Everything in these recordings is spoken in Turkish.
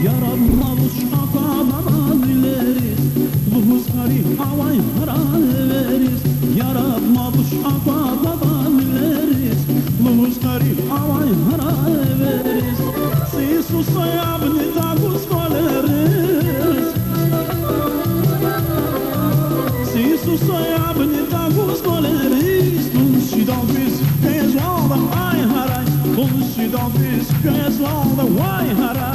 Yaranmamış atadan veririz, Luhuz garip havay hara veririz. Yaranmamış atadan veririz, Luhuz garip havay hara veririz. Si susayabni tagus koleris, si susayabni tagus koleris. Tunşidan biz pezvalda ay haray, Tunşidan biz pezvalda vay haray.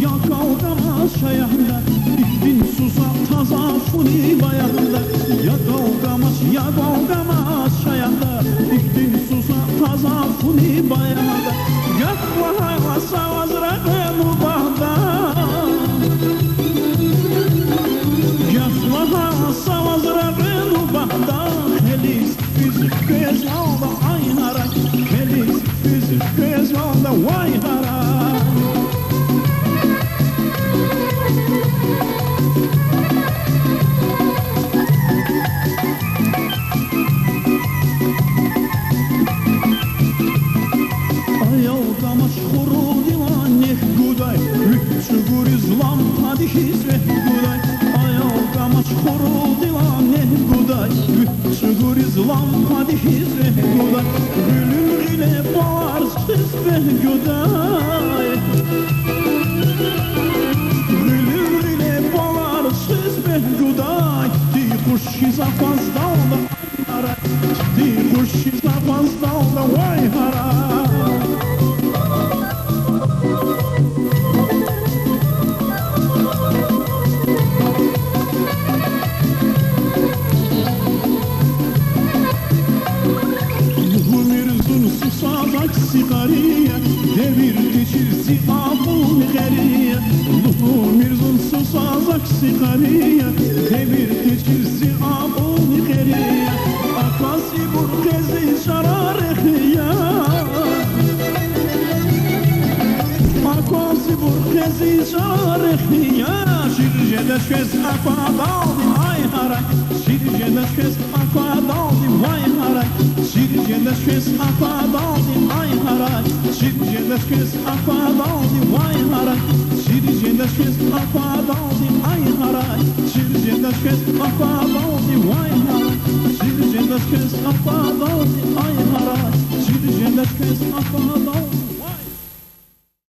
Ya kavgamaş ayağında, İktin susap taza funi bayağında. Ya kavgamaş ayağında, İktin susap taza funi bayağında. Gök vahayla savazraqe mubahda, Gök vahayla savazraqe mubahda. Helis fizik kezvalda ay haray, Helis fizik kezvalda vay haray. İslam hadi hizmet goday, Gülüm ile bağırsız ve goday, Gülüm ile bağırsız ve goday. Di kuş izafaz dağda haray, Di kuş izafaz dağda vay haray. Sigariye devir geçirsi abul geriye, Luhu mirzun susazak sigariye devir geçirsi abul geriye. Akasi burkezi şararehiye, Akasi burkezi şararehiye. Şirjede şez akadaldi ay haray, Şirjede şez akadaldi vay haray, Şirjede şez akadaldi ay haray, Şirjede şez akadaldi vay haray, Şirjede şez akadaldi ay haray, Şirjede şez akadaldi vay haray, Şirjede şez akadaldi ay haray, Şirjede şez akadaldi.